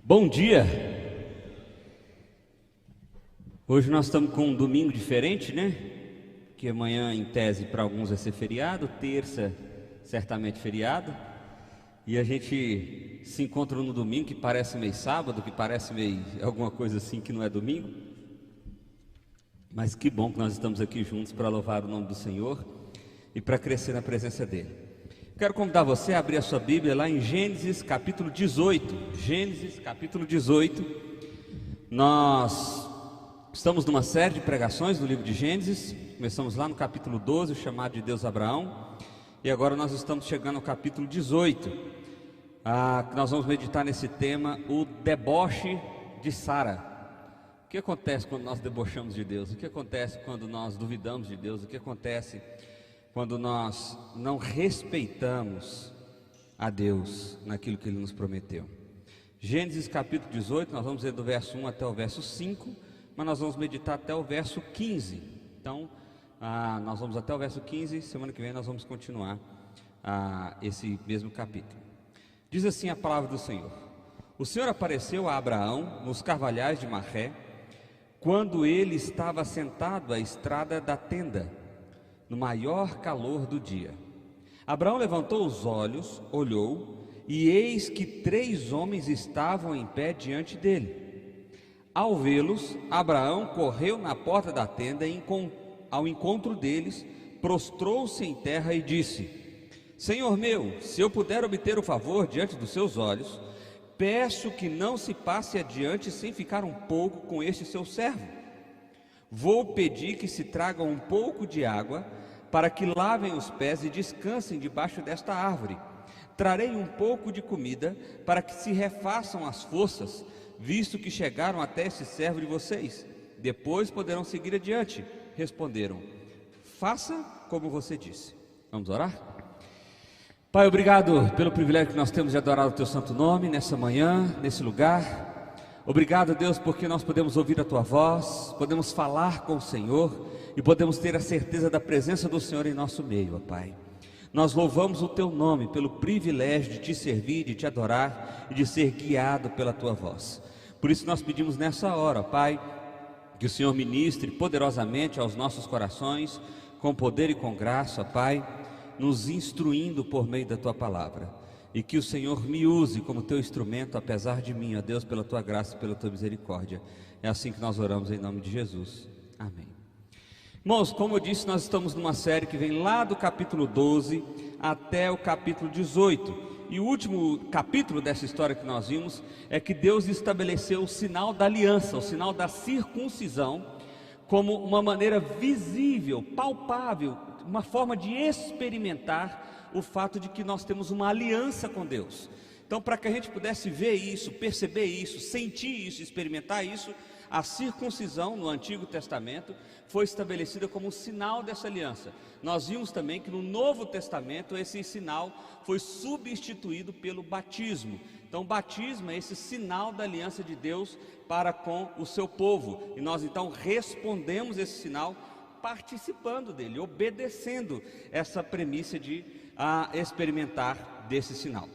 Bom dia! Hoje nós estamos com um domingo diferente, né? Que amanhã, em tese, para alguns vai ser feriado, terça, certamente feriado. E a gente se encontra no domingo, que parece meio sábado, que parece meio alguma coisa assim que não é domingo. Mas que bom que nós estamos aqui juntos para louvar o nome do Senhor e para crescer na presença dEle. Quero convidar você a abrir a sua Bíblia lá em Gênesis capítulo 18. Gênesis capítulo 18. Nós estamos numa série de pregações do livro de Gênesis. Começamos lá no capítulo 12, o chamado de Deus a Abraão. E agora nós estamos chegando ao capítulo 18. Nós vamos meditar nesse tema, o deboche de Sara. O que acontece quando nós debochamos de Deus? O que acontece quando nós duvidamos de Deus? O que acontece quando nós não respeitamos a Deus naquilo que Ele nos prometeu? Gênesis capítulo 18, nós vamos ler do verso 1 até o verso 5, mas nós vamos meditar até o verso 15. Então, nós vamos até o verso 15, semana que vem nós vamos continuar esse mesmo capítulo. Diz assim a palavra do Senhor: O Senhor apareceu a Abraão nos carvalhais de Marré, quando ele estava sentado à estrada da tenda, no maior calor do dia. Abraão levantou os olhos, olhou, e eis que 3 homens estavam em pé diante dele. Ao vê-los, Abraão correu na porta da tenda e, ao encontro deles, prostrou-se em terra e disse: Senhor meu, se eu puder obter o favor diante dos seus olhos, peço que não se passe adiante sem ficar um pouco com este seu servo. Vou pedir que se traga um pouco de água, para que lavem os pés e descansem debaixo desta árvore. Trarei um pouco de comida, para que se refaçam as forças, visto que chegaram até esse servo de vocês. Depois poderão seguir adiante. Responderam: faça como você disse. Vamos orar? Pai, obrigado pelo privilégio que nós temos de adorar o Teu santo nome nessa manhã, nesse lugar. Obrigado, Deus, porque nós podemos ouvir a Tua voz, podemos falar com o Senhor e podemos ter a certeza da presença do Senhor em nosso meio, ó Pai. Nós louvamos o Teu nome pelo privilégio de Te servir, de Te adorar e de ser guiado pela Tua voz. Por isso nós pedimos nessa hora, ó Pai, que o Senhor ministre poderosamente aos nossos corações, com poder e com graça, ó Pai, nos instruindo por meio da Tua palavra. E que o Senhor me use como Teu instrumento, apesar de mim, ó Deus, pela Tua graça e pela Tua misericórdia. É assim que nós oramos em nome de Jesus. Amém. Irmãos, como eu disse, nós estamos numa série que vem lá do capítulo 12 até o capítulo 18. E o último capítulo dessa história que nós vimos é que Deus estabeleceu o sinal da aliança, o sinal da circuncisão, como uma maneira visível, palpável, uma forma de experimentar o fato de que nós temos uma aliança com Deus. Então, para que a gente pudesse ver isso, perceber isso, sentir isso, experimentar isso, a circuncisão no Antigo Testamento foi estabelecida como um sinal dessa aliança. Nós vimos também que no Novo Testamento esse sinal foi substituído pelo batismo. Então, o batismo é esse sinal da aliança de Deus para com o seu povo. E nós então respondemos esse sinal participando dele, obedecendo essa premissa de experimentar desse sinal.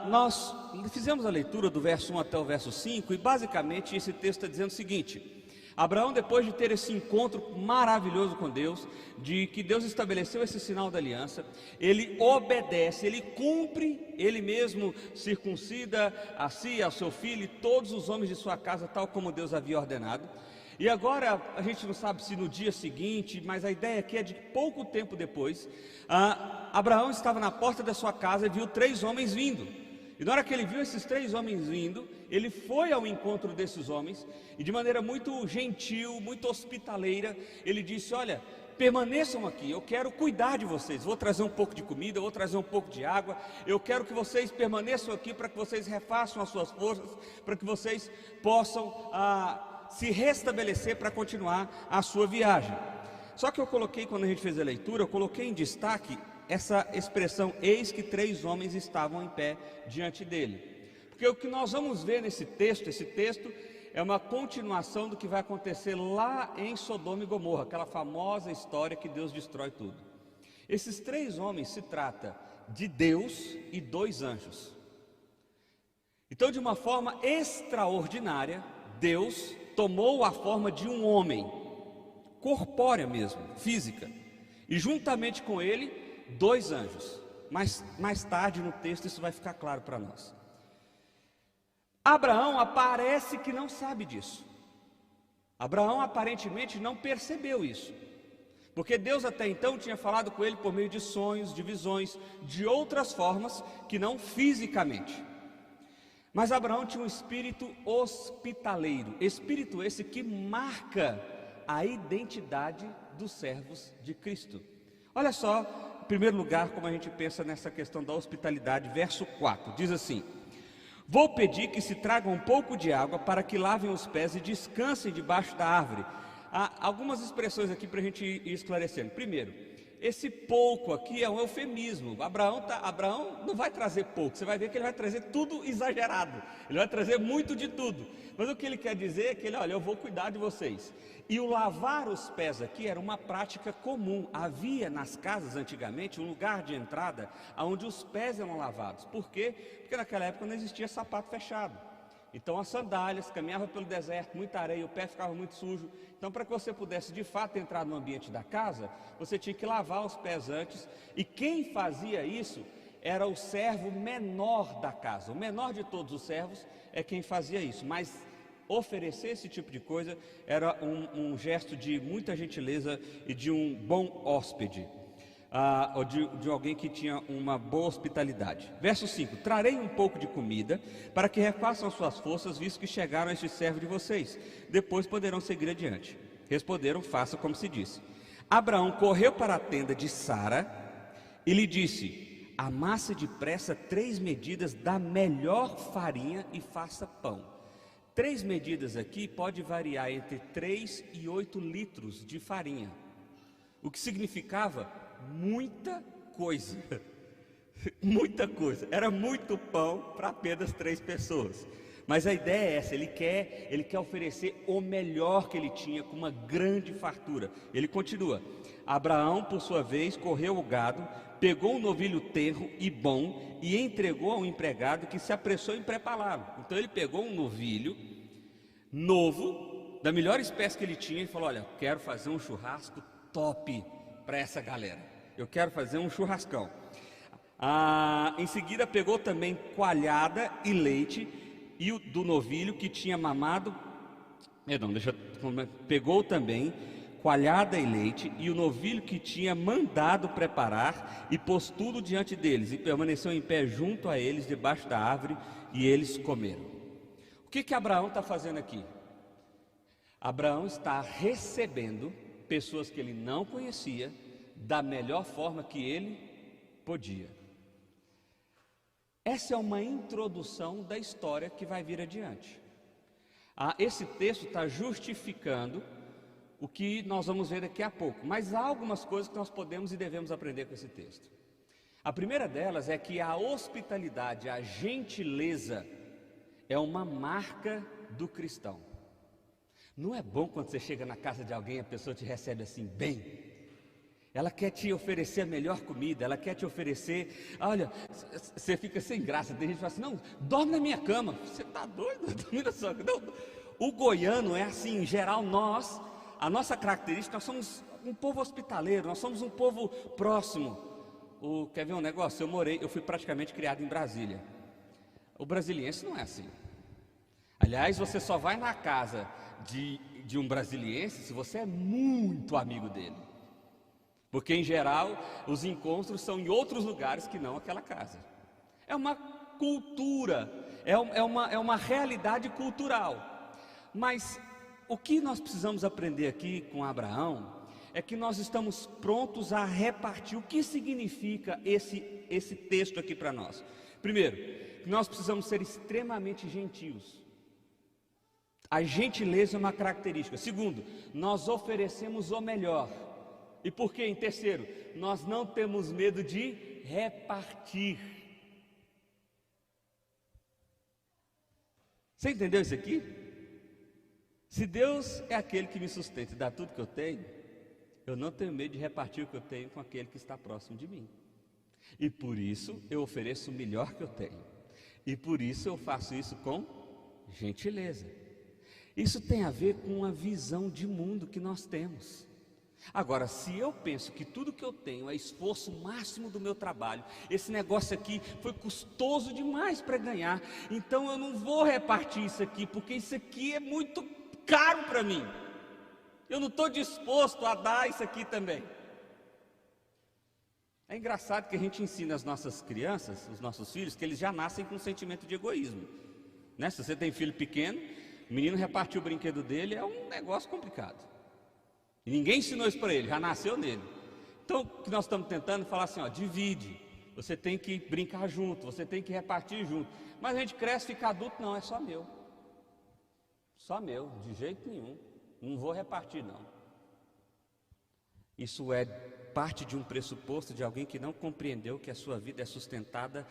Nós fizemos a leitura do verso 1 até o verso 5 e basicamente esse texto está dizendo o seguinte: Abraão, depois de ter esse encontro maravilhoso com Deus, de que Deus estabeleceu esse sinal da aliança, ele obedece, ele cumpre, ele mesmo circuncida a si, ao seu filho e todos os homens de sua casa, tal como Deus havia ordenado. E agora, a gente não sabe se no dia seguinte, mas a ideia aqui é de pouco tempo depois, Abraão estava na porta da sua casa e viu 3 homens vindo. E na hora que ele viu esses 3 homens vindo, ele foi ao encontro desses homens, e de maneira muito gentil, muito hospitaleira, ele disse: olha, permaneçam aqui, eu quero cuidar de vocês, vou trazer um pouco de comida, vou trazer um pouco de água, eu quero que vocês permaneçam aqui para que vocês refaçam as suas forças, para que vocês possam se restabelecer para continuar a sua viagem. Só que eu coloquei, quando a gente fez a leitura, eu coloquei em destaque essa expressão: eis que 3 homens estavam em pé diante dele. Porque o que nós vamos ver nesse texto, esse texto é uma continuação do que vai acontecer lá em Sodoma e Gomorra, aquela famosa história que Deus destrói tudo. Esses 3 homens se trata de Deus e 2 anjos. Então, de uma forma extraordinária, Deus tomou a forma de um homem, corpórea mesmo, física, e juntamente com ele, 2 anjos. Mais tarde no texto isso vai ficar claro para nós. Abraão aparece que não sabe disso. Abraão aparentemente não percebeu isso, porque Deus até então tinha falado com ele por meio de sonhos, de visões, de outras formas que não fisicamente. Mas Abraão tinha um espírito hospitaleiro, espírito esse que marca a identidade dos servos de Cristo. Olha só, em primeiro lugar, como a gente pensa nessa questão da hospitalidade, verso 4, diz assim: vou pedir que se tragam um pouco de água para que lavem os pés e descansem debaixo da árvore. Há algumas expressões aqui para a gente ir esclarecendo. Primeiro, esse pouco aqui é um eufemismo. Abraão não vai trazer pouco, você vai ver que ele vai trazer tudo exagerado, ele vai trazer muito de tudo. Mas o que ele quer dizer é que ele, olha, eu vou cuidar de vocês. E o lavar os pés aqui era uma prática comum. Havia nas casas antigamente um lugar de entrada onde os pés eram lavados. Por quê? Porque naquela época não existia sapato fechado. Então as sandálias, caminhava pelo deserto, muita areia, o pé ficava muito sujo. Então, para que você pudesse de fato entrar no ambiente da casa, você tinha que lavar os pés antes. E quem fazia isso era o servo menor da casa. O menor de todos os servos é quem fazia isso. Mas oferecer esse tipo de coisa era um gesto de muita gentileza e de um bom hóspede. Ou de alguém que tinha uma boa hospitalidade. Verso 5: trarei um pouco de comida para que refaçam suas forças, visto que chegaram este servo de vocês, depois poderão seguir adiante. Responderam: faça como se disse. Abraão correu para a tenda de Sara e lhe disse: amasse depressa 3 medidas da melhor farinha e faça pão. 3 medidas aqui pode variar entre 3 e 8 litros de farinha, o que significava muita coisa, muita coisa, era muito pão para apenas 3 pessoas. Mas a ideia é essa, ele quer oferecer o melhor que ele tinha, com uma grande fartura. Ele continua: Abraão, por sua vez, correu o gado, pegou um novilho tenro e bom e entregou ao empregado, que se apressou em prepará-lo. Então ele pegou um novilho novo, da melhor espécie que ele tinha, e falou: olha, quero fazer um churrasco top para essa galera, eu quero fazer um churrascão. Em seguida pegou também coalhada e leite, e o do novilho que tinha mamado, pegou também coalhada e leite, e o novilho que tinha mandado preparar, e pôs tudo diante deles, e permaneceu em pé junto a eles, debaixo da árvore, e eles comeram. O que Abraão está fazendo aqui? Abraão está recebendo pessoas que ele não conhecia da melhor forma que ele podia. Essa é uma introdução da história que vai vir adiante. Esse texto está justificando o que nós vamos ver daqui a pouco, mas há algumas coisas que nós podemos e devemos aprender com esse texto. A primeira delas é que a hospitalidade, a gentileza, é uma marca do cristão. Não é bom quando você chega na casa de alguém e a pessoa te recebe assim, bem? Ela quer te oferecer a melhor comida, ela quer te oferecer, olha, você fica sem graça. Tem gente que fala assim: não, dorme na minha cama. Você está doido? Dorme na sua cama. Não. O goiano é assim, em geral, a nossa característica, nós somos um povo hospitaleiro, nós somos um povo próximo. Quer ver um negócio? Eu fui praticamente criado em Brasília. O brasiliense não é assim. Aliás, você só vai na casa de um brasiliense se você é muito amigo dele, porque em geral os encontros são em outros lugares que não aquela casa. É uma cultura, é uma realidade cultural. Mas o que nós precisamos aprender aqui com Abraão é que nós estamos prontos a repartir. O que significa esse texto aqui para nós? Primeiro, que nós precisamos ser extremamente gentios. A gentileza é uma característica. Segundo, nós oferecemos o melhor. E por quê? Em terceiro, nós não temos medo de repartir. Você entendeu isso aqui? Se Deus é aquele que me sustenta e dá tudo que eu tenho, eu não tenho medo de repartir o que eu tenho com aquele que está próximo de mim. E por isso eu ofereço o melhor que eu tenho. E por isso eu faço isso com gentileza. Isso tem a ver com a visão de mundo que nós temos. Agora, se eu penso que tudo que eu tenho é esforço máximo do meu trabalho, esse negócio aqui foi custoso demais para ganhar, então eu não vou repartir isso aqui, porque isso aqui é muito caro para mim. Eu não estou disposto a dar isso aqui também. É engraçado que a gente ensina as nossas crianças, os nossos filhos, que eles já nascem com um sentimento de egoísmo, né? Se você tem filho pequeno, o menino repartir o brinquedo dele é um negócio complicado. E ninguém ensinou isso para ele, já nasceu nele. Então, o que nós estamos tentando falar assim, ó, divide. Você tem que brincar junto, você tem que repartir junto. Mas a gente cresce, fica adulto, não, é só meu. Só meu, de jeito nenhum. Não vou repartir, não. Isso é parte de um pressuposto de alguém que não compreendeu que a sua vida é sustentada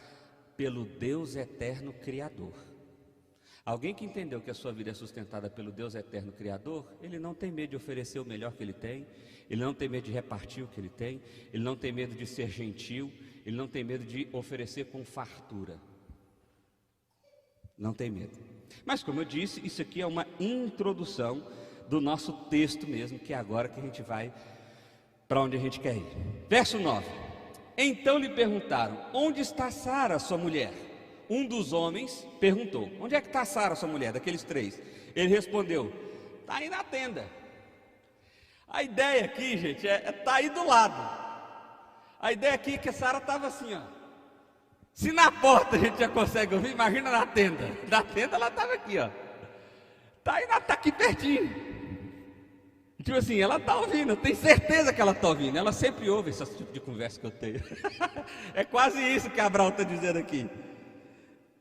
pelo Deus eterno Criador. Alguém que entendeu que a sua vida é sustentada pelo Deus eterno Criador, ele não tem medo de oferecer o melhor que ele tem, ele não tem medo de repartir o que ele tem, ele não tem medo de ser gentil, ele não tem medo de oferecer com fartura. Não tem medo. Mas como eu disse, isso aqui é uma introdução do nosso texto mesmo, que é agora que a gente vai para onde a gente quer ir. Verso 9. Então lhe perguntaram, onde está Sara, sua mulher? Um dos homens perguntou, onde é que está Sara, sua mulher, daqueles três? Ele respondeu, está aí na tenda. A ideia aqui, gente, está aí do lado. A ideia aqui é que a Sara estava assim, ó. Se na porta a gente já consegue ouvir, imagina na tenda. Na tenda ela estava aqui, ó. Está aqui pertinho. Tipo assim, ela está ouvindo, eu tenho certeza que ela está ouvindo. Ela sempre ouve esse tipo de conversa que eu tenho. É quase isso que Abraão está dizendo aqui.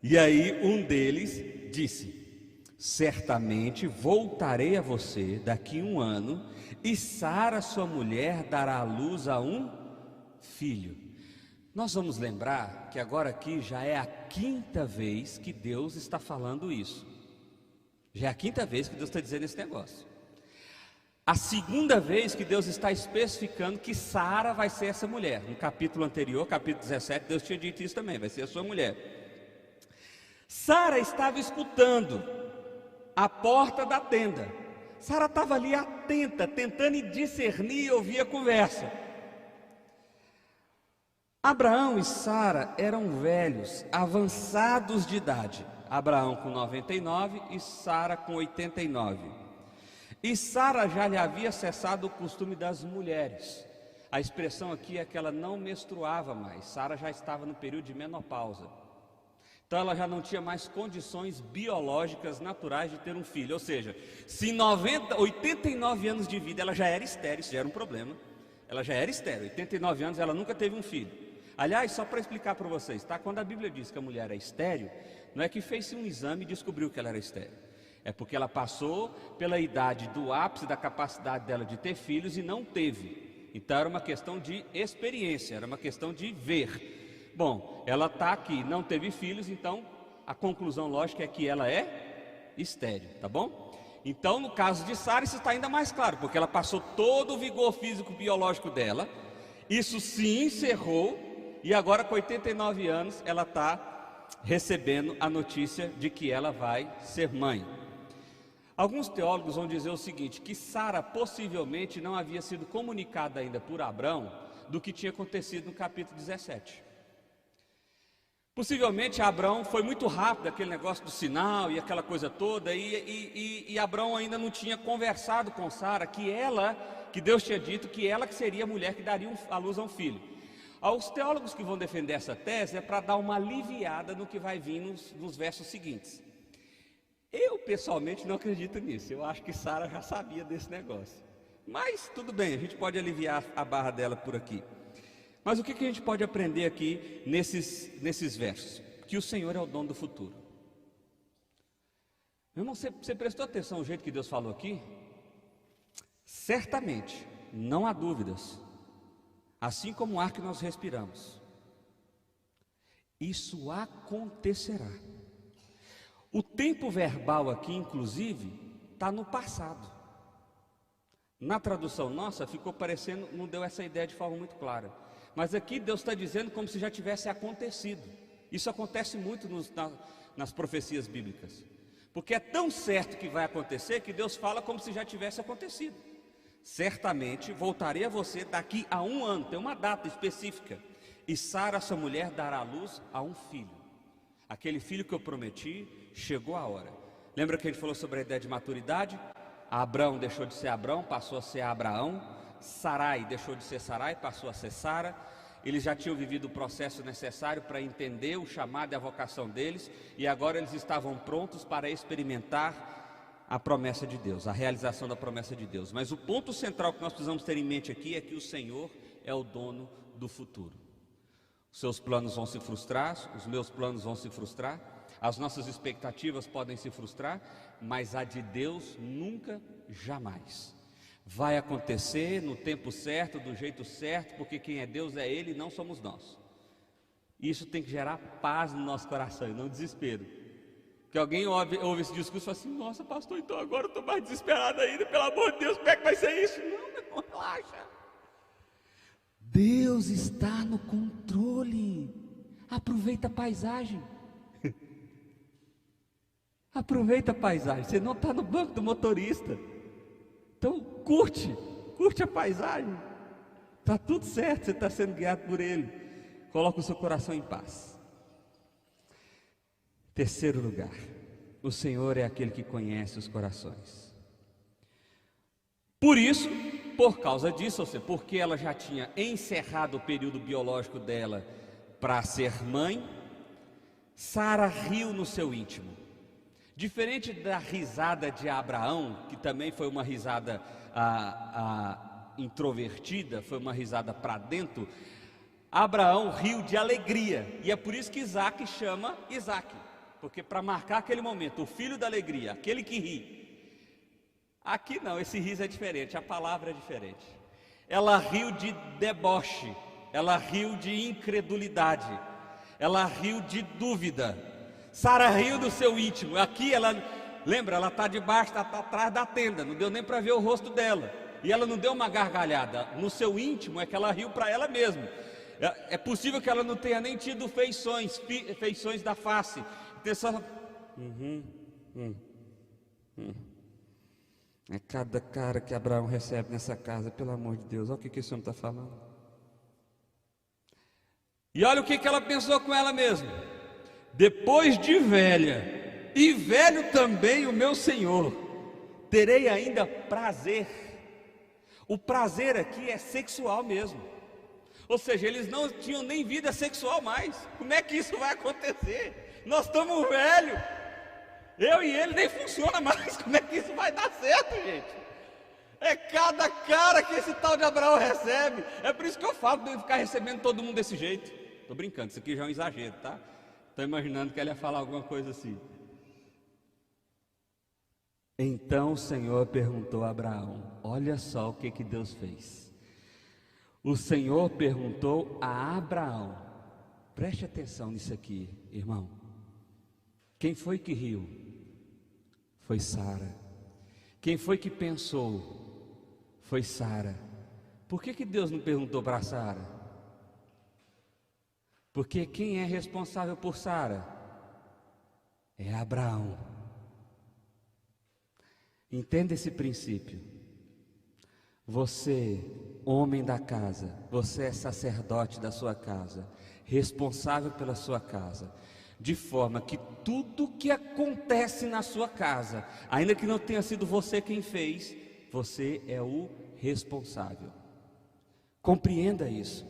E aí um deles disse, certamente voltarei a você daqui 1 ano, e Sara, sua mulher, dará à luz a um filho. Nós vamos lembrar que agora aqui já é a 5ª vez que Deus está falando isso. Já é a 5ª vez que Deus está dizendo esse negócio. A 2ª vez que Deus está especificando que Sara vai ser essa mulher. No capítulo anterior, capítulo 17, Deus tinha dito isso também, vai ser a sua mulher. Sara estava escutando a porta da tenda. Sara estava ali atenta, tentando discernir e ouvir a conversa. Abraão e Sara eram velhos, avançados de idade. Abraão com 99 e Sara com 89. E Sara já lhe havia cessado o costume das mulheres. A expressão aqui é que ela não menstruava mais. Sara já estava no período de menopausa. Então ela já não tinha mais condições biológicas naturais de ter um filho. Ou seja, se em 89 anos de vida ela já era estéril, isso já era um problema. Ela já era estéril, 89 anos ela nunca teve um filho. Aliás, só para explicar para vocês, tá? Quando a Bíblia diz que a mulher é estéril, não é que fez-se um exame e descobriu que ela era estéril. É porque ela passou pela idade do ápice da capacidade dela de ter filhos e não teve. Então era uma questão de experiência, era uma questão de ver. Bom, ela está aqui, não teve filhos, então a conclusão lógica é que ela é estéril, tá bom? Então no caso de Sara isso está ainda mais claro, porque ela passou todo o vigor físico biológico dela, isso se encerrou, e agora com 89 anos ela está recebendo a notícia de que ela vai ser mãe. Alguns teólogos vão dizer o seguinte, que Sara possivelmente não havia sido comunicada ainda por Abraão do que tinha acontecido no capítulo 17. Possivelmente Abraão foi muito rápido, aquele negócio do sinal e aquela coisa toda, e Abraão ainda não tinha conversado com Sara, que Deus tinha dito que ela que seria a mulher que daria à luz a um filho. Os teólogos que vão defender essa tese é para dar uma aliviada no que vai vir nos versos seguintes. Eu pessoalmente não acredito nisso, eu acho que Sara já sabia desse negócio. Mas tudo bem, a gente pode aliviar a barra dela por aqui. Mas o que a gente pode aprender aqui nesses versos? Que o Senhor é o dono do futuro. Meu irmão, você prestou atenção no jeito que Deus falou aqui? Certamente, não há dúvidas, assim como o ar que nós respiramos, isso acontecerá. O tempo verbal aqui, inclusive, está no passado. Na tradução nossa, ficou parecendo, não deu essa ideia de forma muito clara. Mas aqui Deus está dizendo como se já tivesse acontecido. Isso acontece muito nas profecias bíblicas, porque é tão certo que vai acontecer que Deus fala como se já tivesse acontecido. Certamente voltarei a você daqui a 1 ano, tem uma data específica, e Sara, sua mulher, dará à luz a um filho. Aquele filho que eu prometi, chegou a hora. Lembra que a gente falou sobre a ideia de maturidade? Abrão deixou de ser Abrão, passou a ser Abraão. Sarai deixou de ser Sarai, passou a ser Sara. Eles já tinham vivido o processo necessário para entender o chamado e a vocação deles, e agora eles estavam prontos para experimentar a promessa de Deus, a realização da promessa de Deus. Mas o ponto central que nós precisamos ter em mente aqui é que o Senhor é o dono do futuro. Os seus planos vão se frustrar, os meus planos vão se frustrar, as nossas expectativas podem se frustrar, mas a de Deus nunca, jamais. Vai acontecer no tempo certo, do jeito certo, porque quem é Deus é Ele, não somos nós. Isso tem que gerar paz no nosso coração e não desespero. Que alguém ouve esse discurso e fala assim: nossa pastor, então agora eu estou mais desesperado ainda, pelo amor de Deus, como é que vai ser isso? Não, meu irmão, relaxa. Deus está no controle. Aproveita a paisagem. Aproveita a paisagem. Você não está no banco do motorista. Então curte a paisagem. Está tudo certo, você está sendo guiado por Ele. Coloca o seu coração em paz. Terceiro lugar, o Senhor é aquele que conhece os corações. Por isso, por causa disso, ou seja, porque ela já tinha encerrado o período biológico dela para ser mãe, Sara riu no seu íntimo. Diferente da risada de Abraão, que também foi uma risada introvertida, foi uma risada para dentro, Abraão riu de alegria, e é por isso que Isaac chama Isaac, porque para marcar aquele momento, o filho da alegria, aquele que ri. Aqui não, esse riso é diferente, a palavra é diferente. Ela riu de deboche, ela riu de incredulidade, ela riu de dúvida. Sara riu do seu íntimo. Aqui ela, lembra, ela está debaixo, está atrás da tenda, não deu nem para ver o rosto dela, e ela não deu uma gargalhada. No seu íntimo é que ela riu para ela mesma. É possível que ela não tenha nem tido feições da face. Tem só É cada cara que Abraão recebe nessa casa, pelo amor de Deus, olha o que esse homem está falando. E olha o que ela pensou com ela mesma: depois de velha, e velho também o meu Senhor, terei ainda prazer. O prazer aqui é sexual mesmo. Ou seja, eles não tinham nem vida sexual mais. Como é que isso vai acontecer? Nós estamos velhos, eu e ele nem funciona mais. Como é que isso vai dar certo, gente? É cada cara que esse tal de Abraão recebe. É por isso que eu falo de ficar recebendo todo mundo desse jeito. Estou brincando, isso aqui já é um exagero, tá? Estou imaginando que ela ia falar alguma coisa assim. Então o Senhor perguntou a Abraão, olha só o que Deus fez. O Senhor perguntou a Abraão, preste atenção nisso aqui, irmão. Quem foi que riu? Foi Sara. Quem foi que pensou? Foi Sara. Por que Deus não perguntou para Sara? Porque quem é responsável por Sara? É Abraão. Entenda esse princípio. Você, homem da casa, você é sacerdote da sua casa, responsável pela sua casa, de forma que tudo que acontece na sua casa, ainda que não tenha sido você quem fez, você é o responsável. Compreenda isso.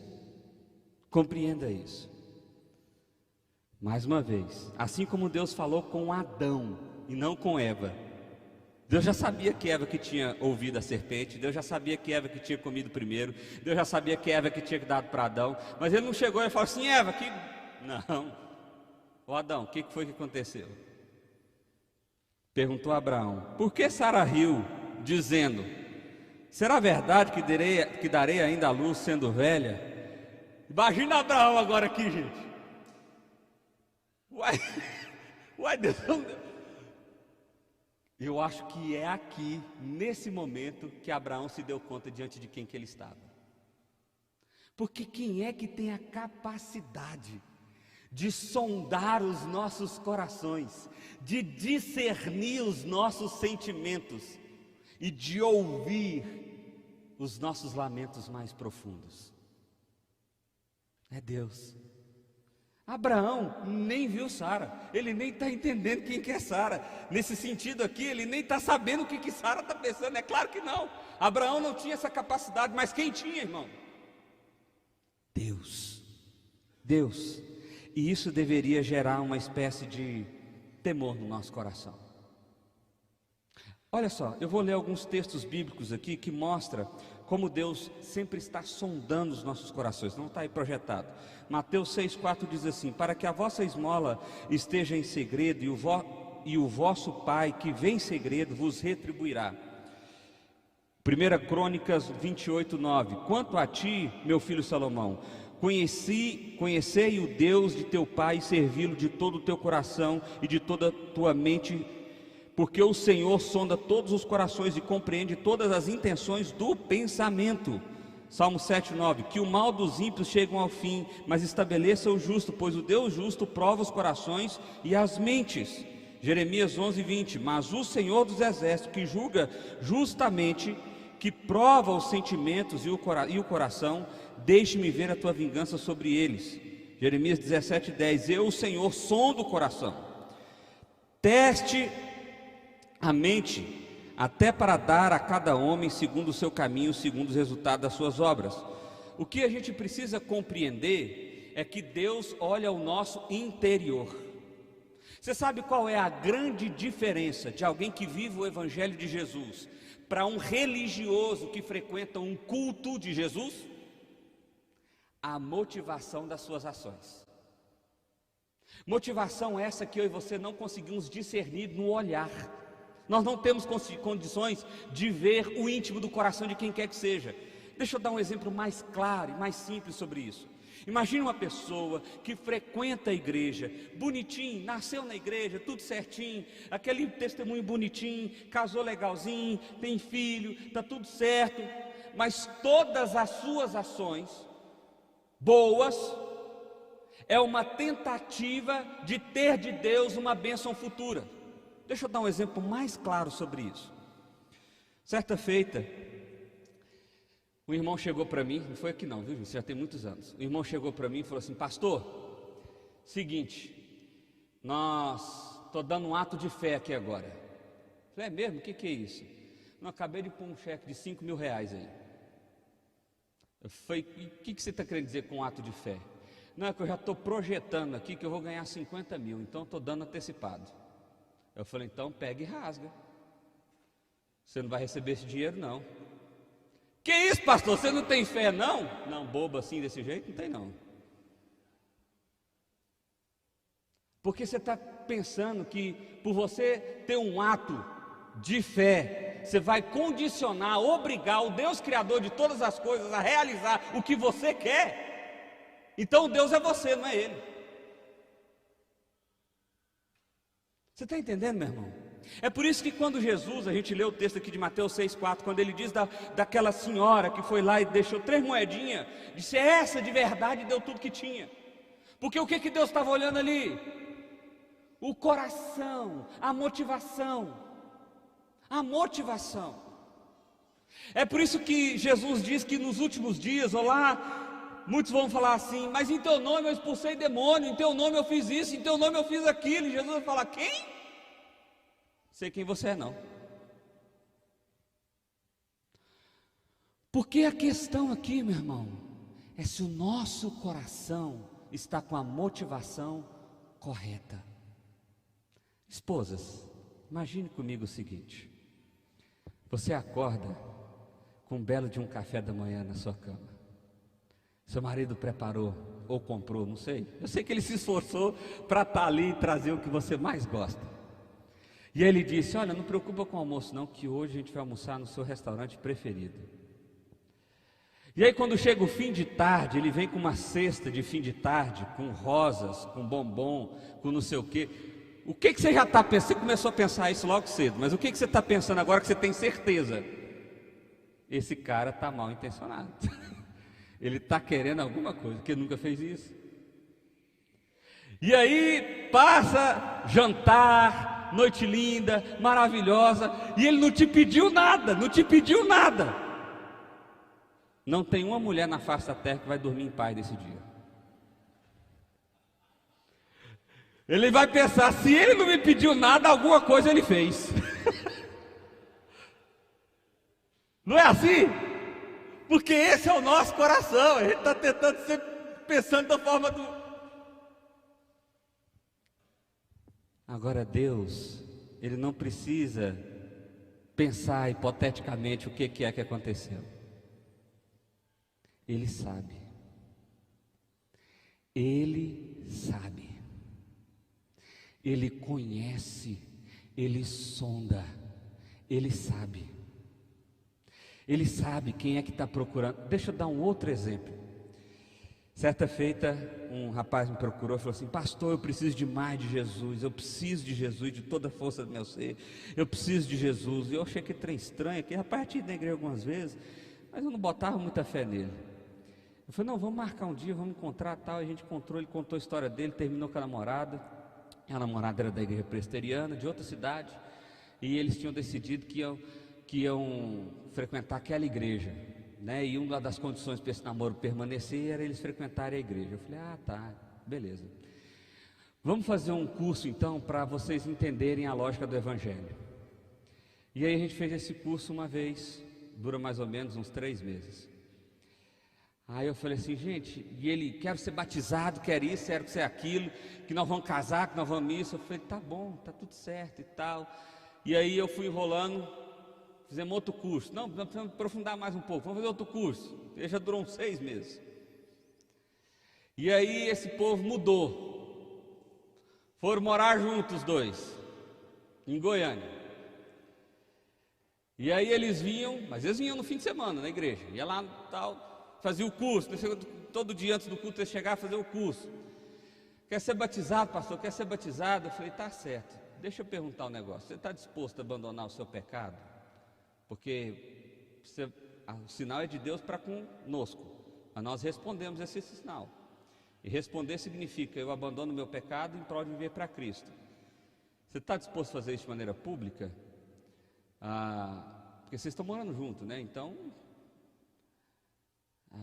Compreenda isso. Mais uma vez, assim como Deus falou com Adão e não com Eva, Deus já sabia que Eva que tinha ouvido a serpente, Deus já sabia que Eva que tinha comido primeiro, Deus já sabia que Eva que tinha dado para Adão, mas ele não chegou e falou assim: Eva, que... Não. Ô Adão, o que foi que aconteceu? Perguntou a Abraão, por que Sara riu, dizendo, será verdade que darei ainda à luz sendo velha? Imagina Abraão agora aqui, gente. Uai, Deus. Eu acho que é aqui, nesse momento, que Abraão se deu conta diante de quem que ele estava. Porque quem é que tem a capacidade de sondar os nossos corações, de discernir os nossos sentimentos e de ouvir os nossos lamentos mais profundos. É Deus. Abraão nem viu Sara, ele nem está entendendo quem que é Sara. Nesse sentido aqui, ele nem está sabendo o que Sara está pensando. É claro que não. Abraão não tinha essa capacidade, mas quem tinha, irmão? Deus. Deus. E isso deveria gerar uma espécie de temor no nosso coração. Olha só, eu vou ler alguns textos bíblicos aqui que mostram como Deus sempre está sondando os nossos corações. Não está aí projetado. Mateus 6,4 diz assim: para que a vossa esmola esteja em segredo, e o vosso Pai que vê em segredo vos retribuirá. 1 Crônicas 28,9: quanto a ti, meu filho Salomão, conhecei o Deus de teu pai e servi-lo de todo o teu coração e de toda a tua mente, porque o Senhor sonda todos os corações e compreende todas as intenções do pensamento. Salmo 7,9: que o mal dos ímpios chegue ao fim, mas estabeleça o justo, pois o Deus justo prova os corações e as mentes. Jeremias 11,20: mas o Senhor dos exércitos, que julga justamente, que prova os sentimentos e o coração, deixe-me ver a tua vingança sobre eles. Jeremias 17,10: eu, o Senhor, sondo o coração, teste a mente, até para dar a cada homem segundo o seu caminho, segundo os resultados das suas obras. O que a gente precisa compreender é que Deus olha o nosso interior. Você sabe qual é a grande diferença de alguém que vive o Evangelho de Jesus para um religioso que frequenta um culto de Jesus? A motivação das suas ações. Motivação essa que eu e você não conseguimos discernir no olhar. Nós não temos condições de ver o íntimo do coração de quem quer que seja. Deixa eu dar um exemplo mais claro e mais simples sobre isso. Imagine uma pessoa que frequenta a igreja, bonitinho, nasceu na igreja, tudo certinho, aquele testemunho bonitinho, casou legalzinho, tem filho, está tudo certo, mas todas as suas ações boas é uma tentativa de ter de Deus uma bênção futura. Deixa eu dar um exemplo mais claro sobre isso. Certa feita, o irmão chegou para mim, não foi aqui não, viu? Isso já tem muitos anos. O irmão chegou para mim e falou assim: pastor, seguinte, estou dando um ato de fé aqui agora. Eu falei: é mesmo? O que é isso? Não, acabei de pôr um cheque de 5 mil reais aí. Eu falei: o que você está querendo dizer com um ato de fé? Não, é que eu já estou projetando aqui que eu vou ganhar 50 mil, então estou dando antecipado. Eu falei: então pega e rasga, você não vai receber esse dinheiro não. Que isso, pastor, você não tem fé não? Não, bobo assim desse jeito, não tem não. Porque você está pensando que por você ter um ato de fé, você vai condicionar, obrigar o Deus Criador de todas as coisas a realizar o que você quer. Então Deus é você, não é Ele. Você está entendendo, meu irmão? É por isso que quando Jesus, a gente lê o texto aqui de Mateus 6,4, quando ele diz daquela senhora que foi lá e deixou 3 moedinhas, disse: essa de verdade deu tudo que tinha. Porque o que Deus estava olhando ali? O coração, a motivação. A motivação. É por isso que Jesus diz que nos últimos dias, muitos vão falar assim: mas em teu nome eu expulsei demônio, em teu nome eu fiz isso, em teu nome eu fiz aquilo. E Jesus vai falar: quem? Sei quem você é não. Porque a questão aqui, meu irmão, é se o nosso coração está com a motivação correta. Esposas, imagine comigo o seguinte: você acorda com um belo de um café da manhã na sua cama. Seu marido preparou ou comprou, não sei. Eu sei que ele se esforçou para estar ali e trazer o que você mais gosta. E ele disse: olha, não preocupa com o almoço não, que hoje a gente vai almoçar no seu restaurante preferido. E aí quando chega o fim de tarde, ele vem com uma cesta de fim de tarde, com rosas, com bombom, com não sei o quê. O que você já está pensando? Você começou a pensar isso logo cedo, mas o que você está pensando agora que você tem certeza? Esse cara está mal intencionado. Ele está querendo alguma coisa, porque nunca fez isso. E aí passa jantar, noite linda, maravilhosa, e ele não te pediu nada, não te pediu nada. Não tem uma mulher na face da terra que vai dormir em paz nesse dia. Ele vai pensar, se ele não me pediu nada, alguma coisa ele fez. Não é assim? Porque esse é o nosso coração. A gente está tentando ser pensando da forma do... Agora Deus, Ele não precisa pensar hipoteticamente o que é que aconteceu. Ele sabe. Ele sabe. Ele conhece. Ele sonda. Ele sabe. Ele sabe quem é que está procurando. Deixa eu dar um outro exemplo. Certa feita, um rapaz me procurou e falou assim: pastor, eu preciso demais de Jesus, eu preciso de Jesus, de toda a força do meu ser, eu preciso de Jesus. E eu achei que trem estranho, que rapaz, eu tinha ido na igreja algumas vezes, mas eu não botava muita fé nele. Eu falei: não, vamos marcar um dia, vamos encontrar tal. A gente encontrou, ele contou a história dele, terminou com a namorada era da igreja presbiteriana, de outra cidade, e eles tinham decidido que iam frequentar aquela igreja, né? E uma das condições para esse namoro permanecer era eles frequentarem a igreja. Eu falei: ah, tá, beleza. Vamos fazer um curso então para vocês entenderem a lógica do Evangelho. E aí a gente fez esse curso uma vez, dura mais ou menos uns 3 meses. Aí eu falei assim: gente, e ele, quero ser batizado, quero isso, quero ser aquilo, que nós vamos casar, que nós vamos isso. Eu falei: tá bom, tá tudo certo e tal. E aí eu fui enrolando. Fizemos outro curso. Não, precisamos aprofundar mais um pouco. Vamos fazer outro curso. Ele já durou uns 6 meses. E aí esse povo mudou. Foram morar juntos os dois, em Goiânia. E aí eles vinham, mas eles vinham no fim de semana na igreja. Ia lá tal, fazia o curso. Todo dia antes do culto eles chegavam a fazer o curso. Quer ser batizado, pastor? Quer ser batizado? Eu falei: tá certo. Deixa eu perguntar um negócio. Você está disposto a abandonar o seu pecado? Porque o sinal é de Deus para conosco, mas nós respondemos esse sinal. E responder significa: eu abandono o meu pecado em prol de viver para Cristo. Você está disposto a fazer isso de maneira pública? Porque vocês estão morando juntos, né? Então,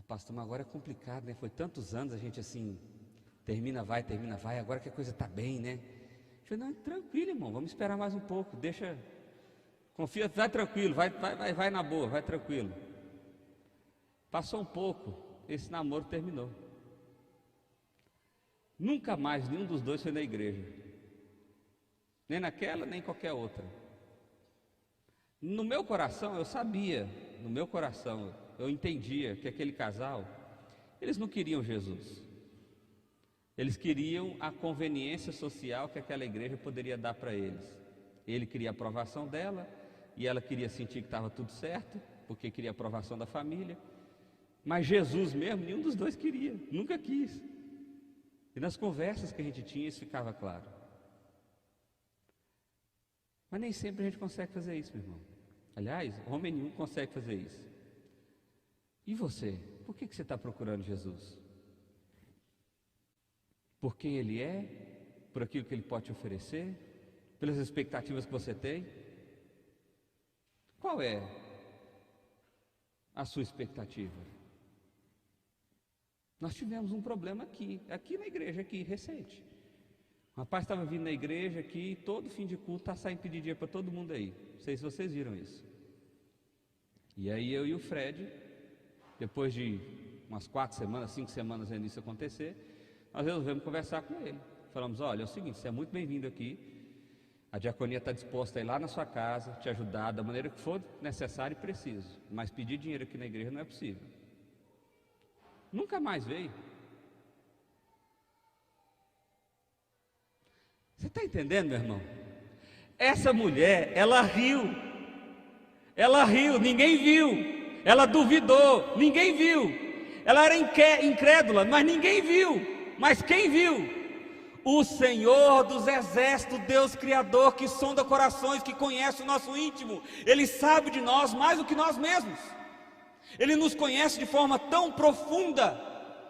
pastor, mas agora é complicado, né? Foi tantos anos a gente assim, termina, vai, agora que a coisa está bem, né? Eu falei: não, tranquilo, irmão, vamos esperar mais um pouco, deixa... Confia, vai tranquilo, vai na boa, vai tranquilo. Passou um pouco, esse namoro terminou. Nunca mais nenhum dos dois foi na igreja. Nem naquela, nem qualquer outra. No meu coração, eu sabia, eu entendia que aquele casal, eles não queriam Jesus. Eles queriam a conveniência social que aquela igreja poderia dar para eles. Ele queria a aprovação dela, e ela queria sentir que estava tudo certo, porque queria a aprovação da família. Mas Jesus mesmo, nenhum dos dois queria, nunca quis. E nas conversas que a gente tinha, isso ficava claro. Mas nem sempre a gente consegue fazer isso, meu irmão. Aliás, homem nenhum consegue fazer isso. E você? Por que você está procurando Jesus? Por quem Ele é? Por aquilo que Ele pode te oferecer? Pelas expectativas que você tem? Qual é a sua expectativa? Nós tivemos um problema aqui na igreja, recente. Um rapaz estava vindo na igreja aqui, todo fim de culto está saindo pedir dinheiro para todo mundo aí. Não sei se vocês viram isso. E aí eu e o Fred, depois de umas 4 semanas, 5 semanas vendo isso acontecer, nós resolvemos conversar com ele. Falamos: olha, é o seguinte, você é muito bem-vindo aqui. A diaconia está disposta a ir lá na sua casa, te ajudar da maneira que for necessário e preciso. Mas pedir dinheiro aqui na igreja não é possível. Nunca mais veio. Você está entendendo, meu irmão? Essa mulher, ela riu, ninguém viu. Ela duvidou, ninguém viu. Ela era incrédula, mas ninguém viu. Mas quem viu? O Senhor dos exércitos, Deus Criador, que sonda corações, que conhece o nosso íntimo. Ele sabe de nós mais do que nós mesmos. Ele nos conhece de forma tão profunda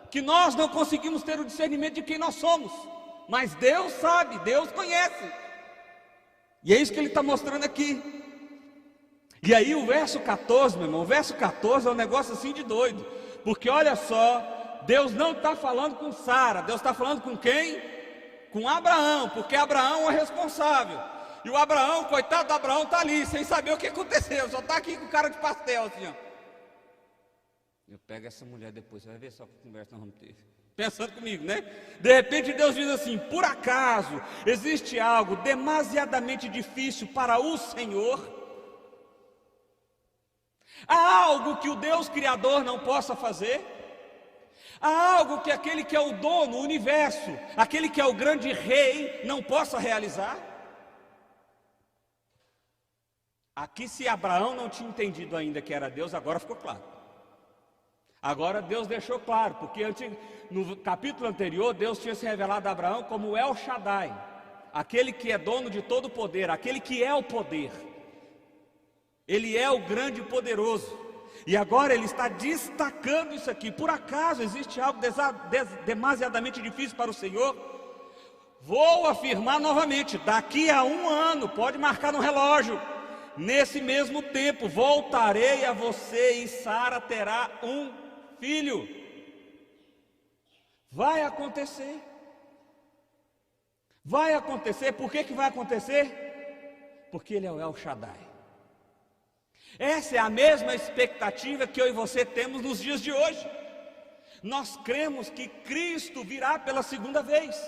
que nós não conseguimos ter o discernimento de quem nós somos. mas Deus sabe, Deus conhece. E é isso que ele está mostrando aqui. E aí o verso 14, meu irmão, o verso 14 é um negócio assim de doido. Porque olha só, Deus não está falando com Sara, Deus está falando com quem? Com Abraão, porque Abraão é responsável. E o Abraão, coitado do Abraão, está ali, sem saber o que aconteceu, só está aqui com cara de pastel, assim, ó. Eu pego essa mulher depois, você vai ver só que conversa nós vamos ter. Pensando comigo, né? De repente Deus diz assim: por acaso existe algo demasiadamente difícil para o Senhor? Há algo que o Deus Criador não possa fazer? Há algo que aquele que é o dono, o universo, aquele que é o grande rei, não possa realizar? Aqui, se Abraão não tinha entendido ainda que era Deus, agora ficou claro. Agora Deus deixou claro, porque no capítulo anterior, Deus tinha se revelado a Abraão como El Shaddai, aquele que é dono de todo o poder, aquele que é o poder. Ele é o grande e poderoso. E agora ele está destacando isso aqui. Por acaso existe algo demasiadamente difícil para o Senhor? Vou afirmar novamente, daqui a 1 ano, pode marcar no relógio, nesse mesmo tempo, voltarei a você e Sara terá um filho. Vai acontecer. Vai acontecer. Por que vai acontecer? Porque ele é o El Shaddai. Essa é a mesma expectativa que eu e você temos nos dias de hoje. Nós cremos que Cristo virá pela segunda vez.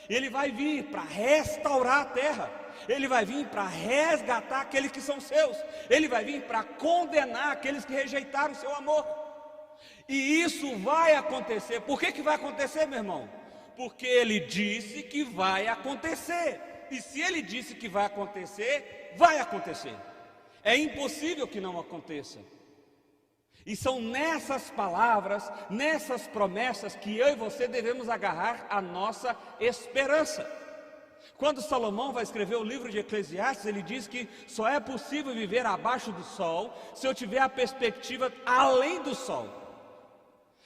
Ele vai vir para restaurar a terra. Ele vai vir para resgatar aqueles que são seus. Ele vai vir para condenar aqueles que rejeitaram o seu amor. E isso vai acontecer. Por que vai acontecer, meu irmão? Porque ele disse que vai acontecer. E se ele disse que vai acontecer, vai acontecer. É impossível que não aconteça. E são nessas palavras, nessas promessas, que eu e você devemos agarrar a nossa esperança. Quando Salomão vai escrever o livro de Eclesiastes, ele diz que só é possível viver abaixo do sol se eu tiver a perspectiva além do sol.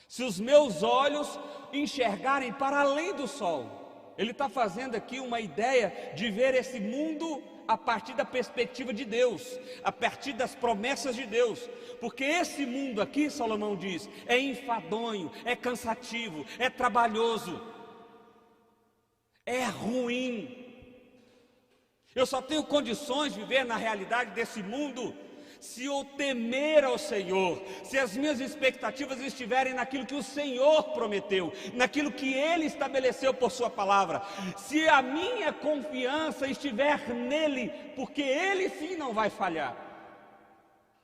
Se os meus olhos enxergarem para além do sol. Ele está fazendo aqui uma ideia de ver esse mundo a partir da perspectiva de Deus, a partir das promessas de Deus, porque esse mundo aqui, Salomão diz, é enfadonho, é cansativo, é trabalhoso, é ruim. Eu só tenho condições de viver na realidade desse mundo se eu temer ao Senhor, se as minhas expectativas estiverem naquilo que o Senhor prometeu, naquilo que Ele estabeleceu por Sua palavra, se a minha confiança estiver nele, porque Ele sim não vai falhar,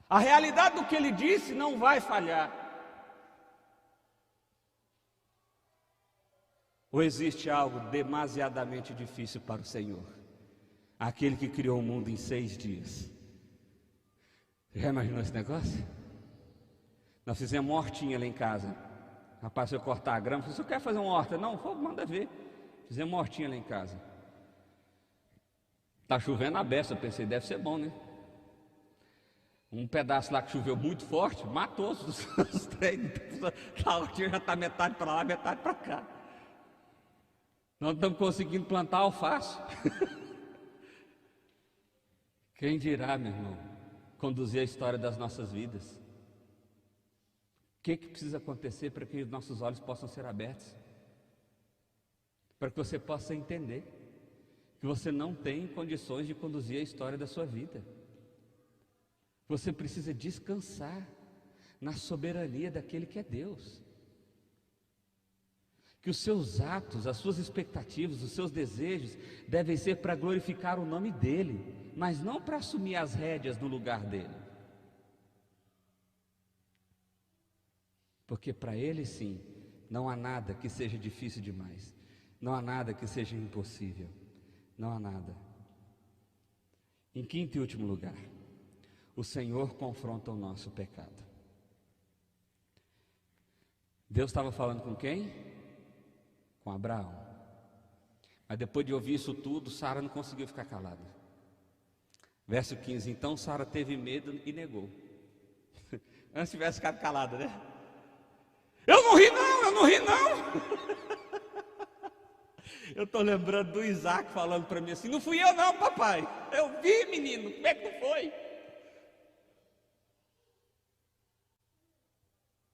a realidade do que Ele disse não vai falhar. Ou existe algo demasiadamente difícil para o Senhor, aquele que criou o mundo em 6 dias? Já imaginou esse negócio? Nós fizemos uma hortinha lá em casa. Rapaz, se eu cortar a grama, você quer fazer uma horta? Não, manda ver. Fizemos uma hortinha lá em casa. Está chovendo a beça, eu pensei, deve ser bom, né? Um pedaço lá que choveu muito forte, matou os três. A hortinha já está metade para lá, metade para cá. Nós estamos conseguindo plantar alface. Quem dirá, meu irmão, conduzir a história das nossas vidas? O que precisa acontecer para que os nossos olhos possam ser abertos? Para que você possa entender que você não tem condições de conduzir a história da sua vida. Você precisa descansar na soberania daquele que é Deus. Que os seus atos, as suas expectativas, os seus desejos devem ser para glorificar o nome dEle, mas não para assumir as rédeas no lugar dEle. Porque para Ele sim, não há nada que seja difícil demais, não há nada que seja impossível, não há nada. Em quinto e último lugar, o Senhor confronta o nosso pecado. Deus estava falando com quem? Com Abraão. Mas depois de ouvir isso tudo, Sara não conseguiu ficar calada. Verso 15, então Sara teve medo e negou. Antes tivesse ficado calada, né? Eu não ri não, eu não ri não. Eu estou lembrando do Isaac falando para mim assim: não fui eu não, papai, eu vi, menino, como é que não foi?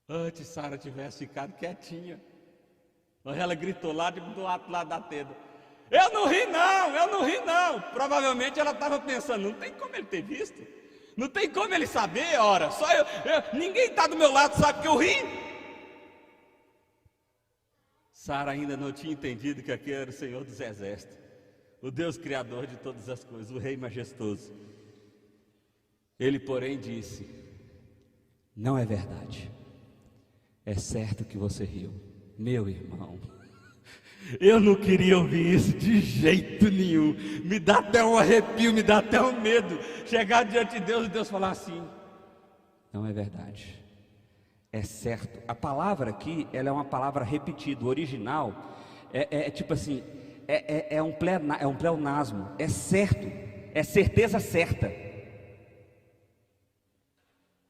Antes Sara tivesse ficado quietinha, ela gritou lá do outro lado da tenda: eu não ri não. Provavelmente ela estava pensando: não tem como ele ter visto, não tem como ele saber, ora, só ninguém está do meu lado, sabe que eu ri. Sara ainda não tinha entendido que aquele era o Senhor dos Exércitos, o Deus Criador de todas as coisas, o Rei majestoso. Ele, porém, disse: não é verdade, é certo que você riu. Meu irmão, eu não queria ouvir isso de jeito nenhum, me dá até um arrepio, me dá até um medo, chegar diante de Deus e Deus falar assim: não é verdade, é certo. A palavra aqui, ela é uma palavra repetida. O original é tipo assim, é um pleonasmo, é certo, é certeza certa,